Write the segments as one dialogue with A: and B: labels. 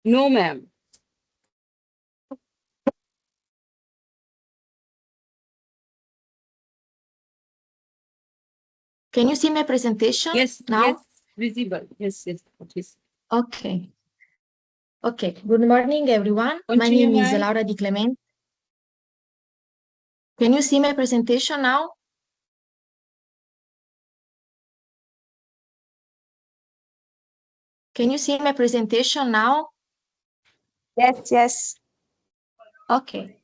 A: No, ma'am.
B: Can you see my presentation?
A: Yes,
B: now?
A: yes, visible. Yes, yes, yes.
B: Okay. Okay. Good morning, everyone. My
A: Continue,
B: name is
A: ma'am.
B: Laura 𝑣𝒐𝒊𝒂𝒍. Can you see my presentation now? Can you see my presentation now?
C: Yes, yes.
B: Okay.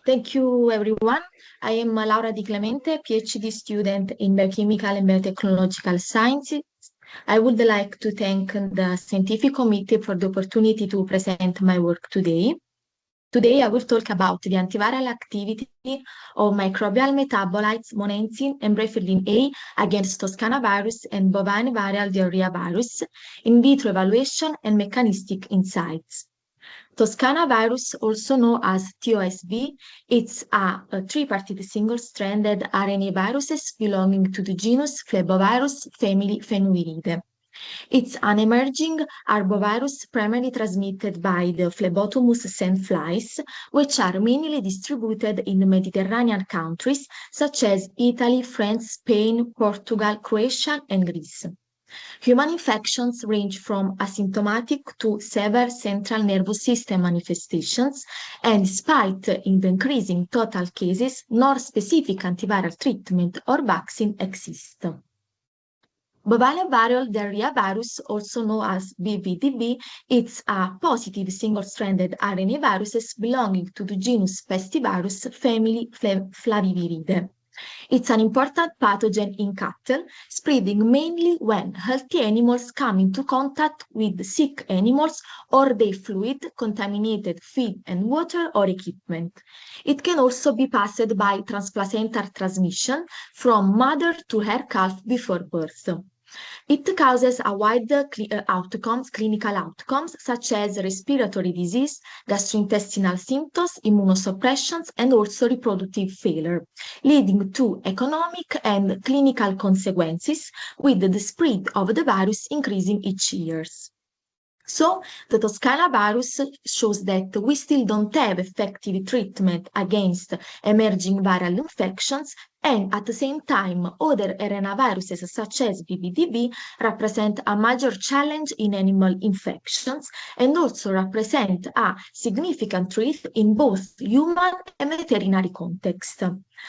B: Thank you, everyone. I am Laura 𝑣𝒐𝒊𝒂𝒍, PhD student in Biochemical and Biotechnological Sciences. I would like to thank the scientific committee for the opportunity to present my work today. Today, I will talk about the antiviral activity of microbial metabolites monensin and breferdin A against Toscana virus and bovine viral diarrhea virus, in vitro evaluation and mechanistic insights. Toscana virus, also known as TOSV, it's a tripartite single-stranded RNA viruses belonging to the genus Flabovirus family Phenuviridae. It's an emerging arbovirus primarily transmitted by the phlebotomous sandflies, which are mainly distributed in Mediterranean countries such as Italy, France, Spain, Portugal, Croatia, and Greece. Human infections range from asymptomatic to severe central nervous system manifestations, and despite in the increasing total cases, no specific antiviral treatment or vaccine exists. Bovine viral diarrhea virus, also known as 𝑣𝒏𝒕𝒊, it's a positive single-stranded RNA viruses belonging to the genus Pestivirus family Flaviviridae. It's an important pathogen in cattle, spreading mainly when healthy animals come into contact with sick animals or their fluid, contaminated feed and water or equipment. It can also be passed by transplacental transmission from mother to her calf before birth. It causes a wide clinical outcomes, such as respiratory disease, gastrointestinal symptoms, immunosuppressions, and also reproductive failure, leading to economic and clinical consequences, with the spread of the virus increasing each year. So, the Toscana virus shows that we still don't have effective treatment against emerging viral infections, and at the same time, other RNA viruses such as 𝑣𝒏𝒕𝒊 represent a major challenge in animal infections and also represent a significant threat in both human and veterinary context.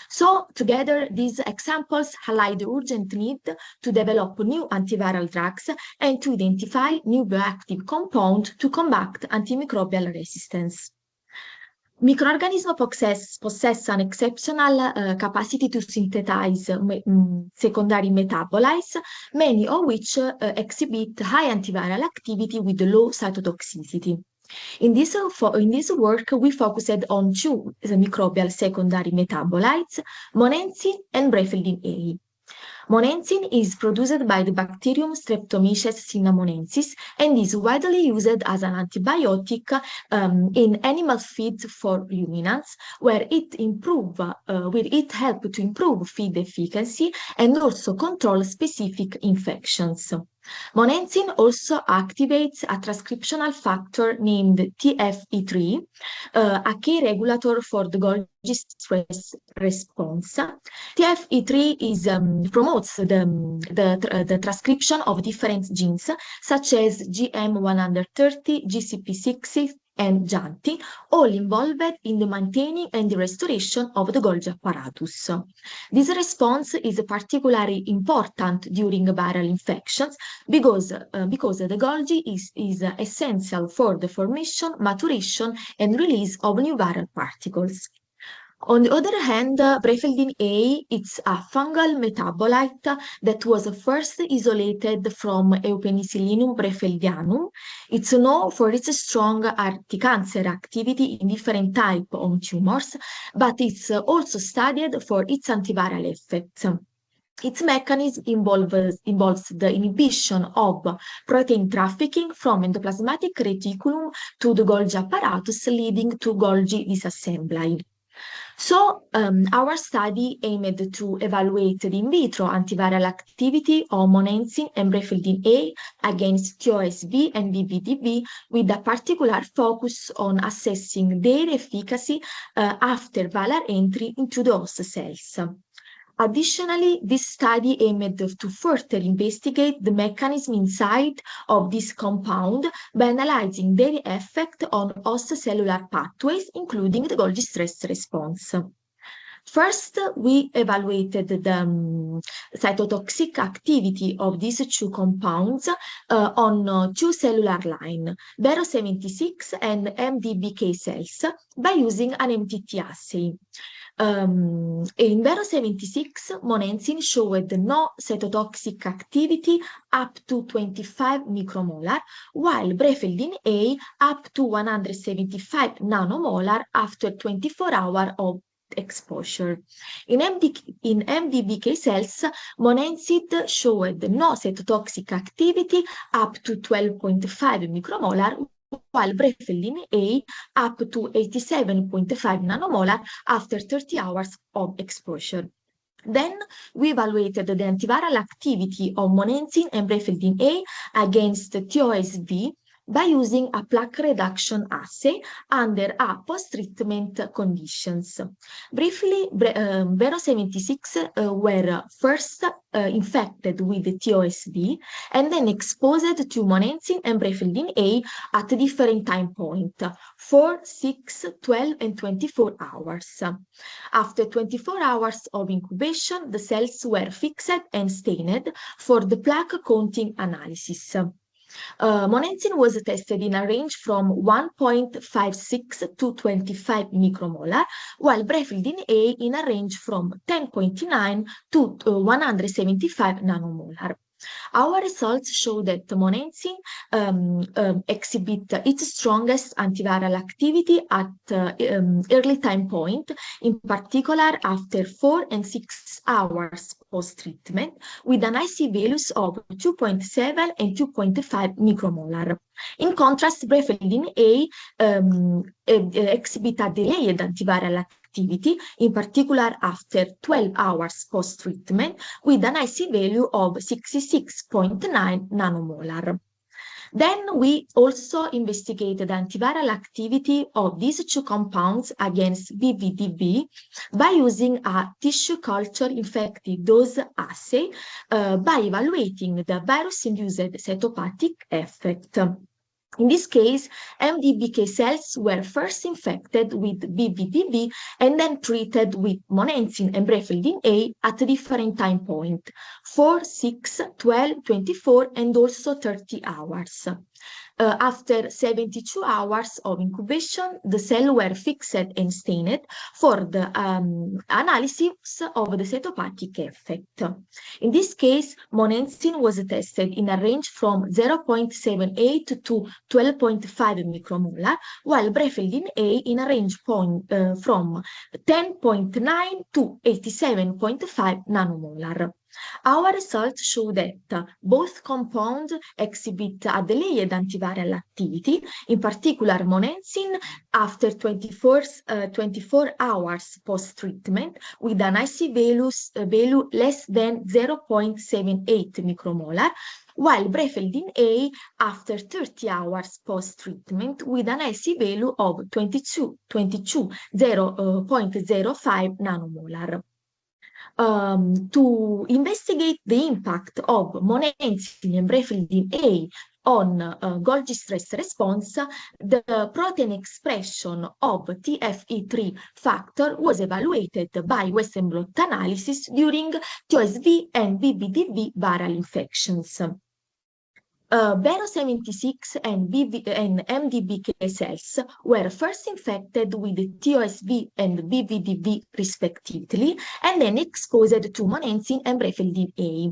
B: So, together, these examples highlight the urgent need to develop new antiviral drugs and to identify new bioactive compounds to combat antimicrobial resistance. Microorganisms possess an exceptional capacity to synthesize secondary metabolites, many of which exhibit high antiviral activity with low cytotoxicity. In this work, we focused on two microbial secondary metabolites, monensin and breferdin A. Monensin is produced by the bacterium Streptomyces cinnamonensis and is widely used as an antibiotic in animal feeds for ruminants, where it helps to improve feed efficacy and also control specific infections. Monensin also activates a transcriptional factor named TFE3, a key regulator for the Golgi stress response. TFE3 promotes the transcription of different genes, such as GM130, GCP6, and JANTI, all involved in the maintaining and the restoration of the Golgi apparatus. This response is particularly important during viral infections because the Golgi is essential for the formation, maturation, and release of new viral particles. On the other hand, breferdin A, it's a fungal metabolite that was first isolated from Eupenicillinum brefeldianum. It's known for its strong anti-cancer activity in different types of tumors, but it's also studied for its antiviral effects. Its mechanism involves the inhibition of protein trafficking from endoplasmatic reticulum to the Golgi apparatus, leading to Golgi disassembly. So our study aimed to evaluate the in vitro antiviral activity of monensin and 𝒡 A against TOSV and 𝑣𝒏𝒕𝒊 with a particular focus on assessing their efficacy after viral entry into the host cells. Additionally, this study aimed to further investigate the mechanism inside of this compound by analyzing their effect on host cellular pathways, including the Golgi stress response. First, we evaluated the cytotoxic activity of these two compounds on two cellular lines, 𝒏𝒕𝒊𝒗𝒊𝒓𝒂𝒍 and MDBK cells, by using an MTT assay. In 𝒏𝒕𝒊𝒗𝒊𝒓𝒂𝒍, monensin showed no cytotoxic activity up to 25 micromolar, while 𝒏𝒕 A up to 175 nanomolar after 24 hours of exposure. In MDBK cells, monensin showed no cytotoxic activity up to 12.5 micromolar, while 𝒏𝒕 A up to 87.5 nanomolar after 30 hours of exposure. Then we evaluated the antiviral activity of monensin and 𝒏𝒕 A against TOSV by using a plaque reduction assay under a post-treatment conditions. Briefly, 𝒏𝒐𝒏 were first infected with TOSV and then exposed to monensin and 𝒏𝒕 A at different time points, 4, 6, 12, and 24 hours. After 24 hours of incubation, the cells were fixed and stained for the plaque counting analysis. Monensin was tested in a range from 1.56 to 25 micromolar, while 𝒏𝒕 A in a range from 10.9 to 175 nanomolar. Our results show that monensin exhibit its strongest antiviral activity at early time point, in particular after 4 and 6 hours post-treatment, with an IC values of 2.7 and 2.5 micromolar. In contrast, 𝒏𝒕 A exhibit a delayed antiviral activity, in particular after 12 hours post-treatment, with an IC value of 66.9 nanomolar. Then we also investigated the antiviral activity of these two compounds against 𝑣𝒏𝒕𝒃 by using a tissue culture infected dose assay by evaluating the virus-induced cytopathic effect. In this case, MDBK cells were first infected with 𝑣𝒏𝒕𝒃 and then treated with monensin and 𝒏𝒕 A at different time points, 4, 6, 12, 24, and also 30 hours. After 72 hours of incubation, the cells were fixed and stained for the analysis of the cytopathic effect. In this case, monensin was tested in a range from 0.78 to 12.5 micromolar, while 𝒏𝒕 A in a range from 10.9 to 87.5 nanomolar. Our results show that both compounds exhibit a delayed antiviral activity, in particular monensin after 24 hours post-treatment with an IC value less than 0.78 micromolar, while 𝒏𝒕 A after 30 hours post-treatment with an IC value of 0.05 nanomolar. To investigate the impact of monensin and 𝒏𝒕 A on Golgi stress response, the protein expression of TFE3 factor was evaluated by Western blot analysis during TOSV and 𝑣𝒏𝒕𝒃 viral infections. 𝒏𝒐𝒏 and MDBK cells were first infected with TOSV and 𝑣𝒏𝒕𝒃 respectively, and then exposed to monensin and 𝒏𝒕 A.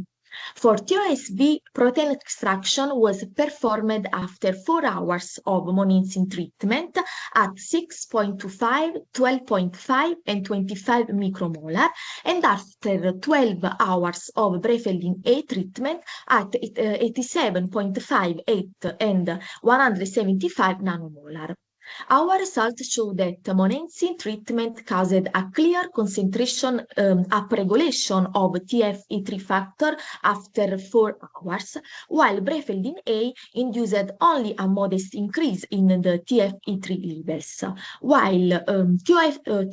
B: For TOSV, protein extraction was performed after 4 hours of monensin treatment at 6.25, 12.5, and 25 micromolar, and after 12 hours of 𝒏𝒕 A treatment at 87.5, 8, and 175 nanomolar. Our results show that monensin treatment caused a clear concentration upregulation of TFE3 factor after 4 hours, while brefldin A induced only a modest increase in the TFE3 levels, while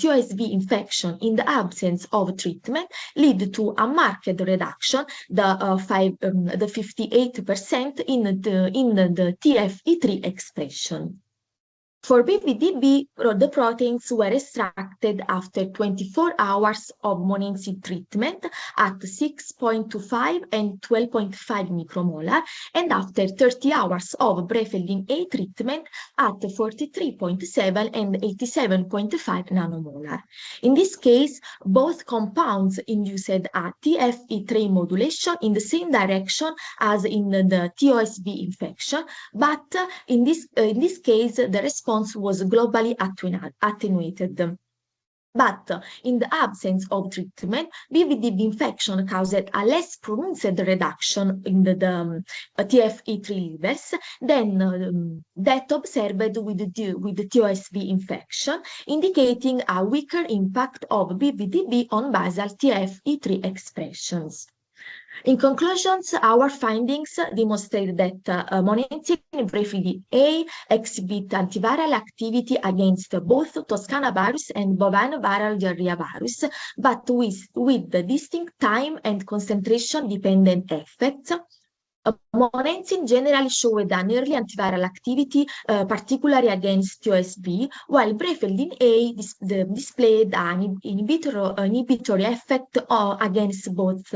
B: TOSV infection in the absence of treatment lead to a marked reduction, the 58% in the TFE3 expression. For bbDB, the proteins were extracted after 24 hours of monensin treatment at 6.25 and 12.5 micromolar, and after 30 hours of brefldin A treatment at 43.7 and 87.5 nanomolar. In this case, both compounds induced a TFE3 modulation in the same direction as in the TOSV infection, but in this case, the response was globally attenuated. But in the absence of treatment, bbDB infection caused a less pronounced reduction in the TFE3 levels than that observed with the TOSV infection, indicating a weaker impact of bbDB on basal TFE3 expressions. In conclusions, our findings demonstrate that monensin brefldin A exhibit antiviral activity against both Toscana virus and bovine viral diarrhea virus, but with the distinct time and concentration dependent effects. Monensin generally showed an early antiviral activity, particularly against TOSV, while brefldin A displayed an inhibitory effect against both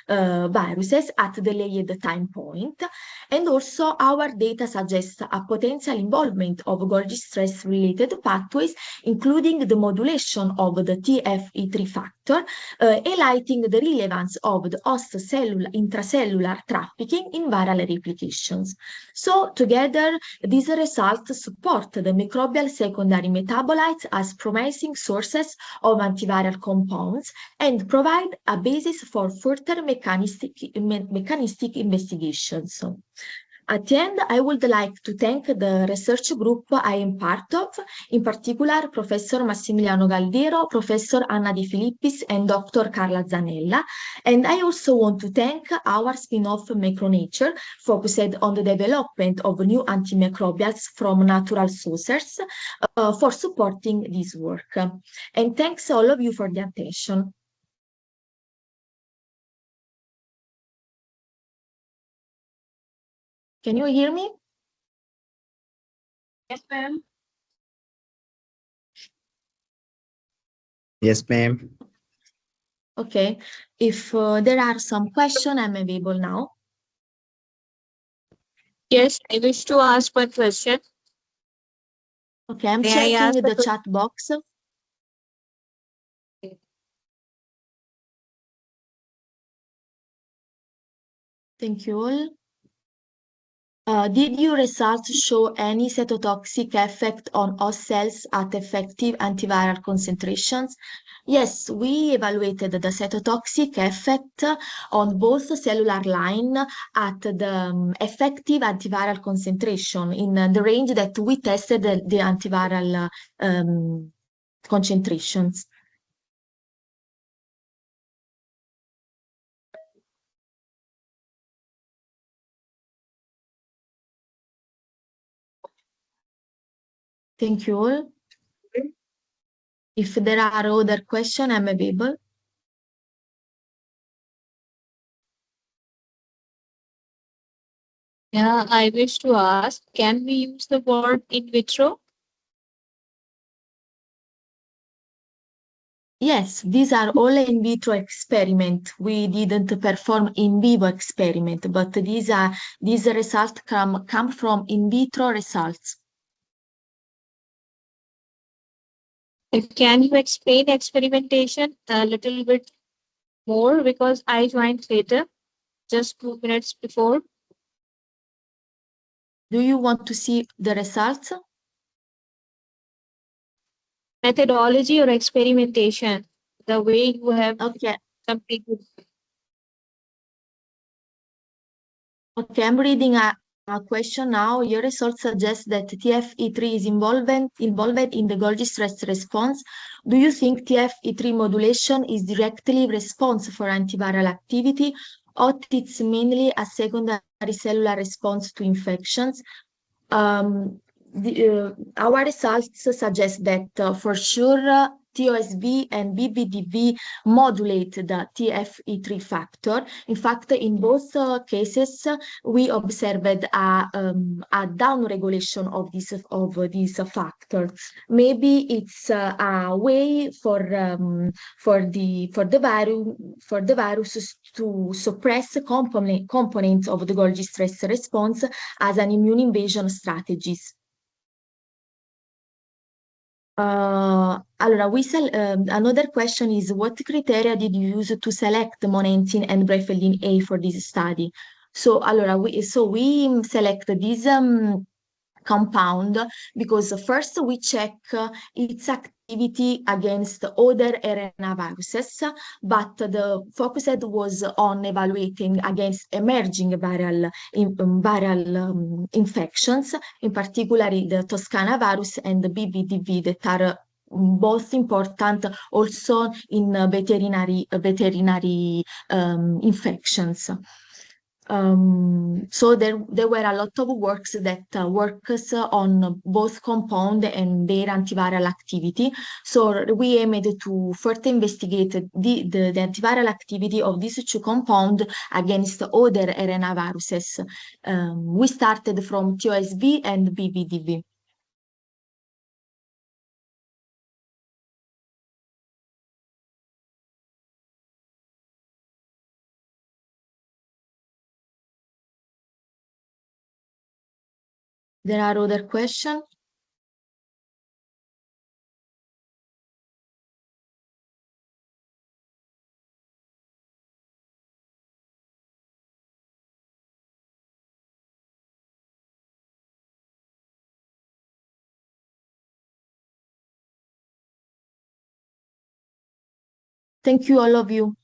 B: viruses at the delayed time point. And also, our data suggests a potential involvement of Golgi stress-related pathways, including the modulation of the TFE3 factor, highlighting the relevance of the host intracellular trafficking in viral replications. So together, these results support the microbial secondary metabolites as promising sources of antiviral compounds and provide a basis for further mechanistic investigations. At the end, I would like to thank the research group I am part of, in particular Professor Massimiliano Galdero, Professor Anna Di Filippis, and Dr. Carla Zanella. And I also want to thank our spin-off Micronature, focused on the development of new antimicrobials from natural sources, for supporting this work. And thanks all of you for the attention. Can you hear me?
A: Yes, ma'am.
D: Yes, ma'am.
B: Okay. If there are some questions, I'm available now.
E: Yes, I wish to ask one question.
B: Okay, I'm
E: May I ask
B: checking the
E: the
B: chat box. Thank you all. Did your results show any cytotoxic effect on host cells at effective antiviral concentrations? Yes, we evaluated the cytotoxic effect on both cellular line at the effective antiviral concentration in the range that we tested the antiviral concentrations. Thank you all. If there are other questions, I'm available.
E: Yeah, I wish to ask, can we use the word in vitro?
B: Yes, these are all in vitro experiments. We didn't perform in vivo experiment, but these results come from in vitro results.
E: Can you explain experimentation a little bit more? Because I joined later, just 2 minutes before.
B: Do you want to see the results?
E: Methodology or experimentation, the way you have
B: Okay.
E: completed.
B: Okay, I'm reading question now. Your results suggest that TFE3 is involved in the Golgi stress response. Do you think TFE3 modulation is directly response for antiviral activity, or it's mainly a secondary cellular response to infections? Our results suggest that for sure TOSV and BBDV modulate the TFE3 factor. In fact, in both cases, we observed a down regulation of this factor. Maybe it's a way for the virus to suppress components of the Golgi stress response as an immune invasion strategies. Another question is, what criteria did you use to select monentin and brefldin A for this study? So, we select this compound because first we check its activity against other RNA viruses, but the focus was on evaluating against emerging viral infections, in particular the Toscana virus and the BBDV, that are both important also in veterinary infections. So there were a lot of works that works on both compound and their antiviral activity. So we aimed to further investigate the antiviral activity of these two compounds against other RNA viruses. We started from TOSV and BBDV. There are other questions? Thank you, all of you.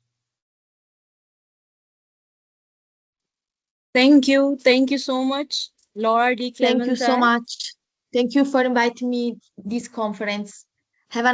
D: Thank you. Thank you so much, Laura D.
B: Thank you so
D: Clemente.
B: much. Thank you for inviting me to this conference. Have a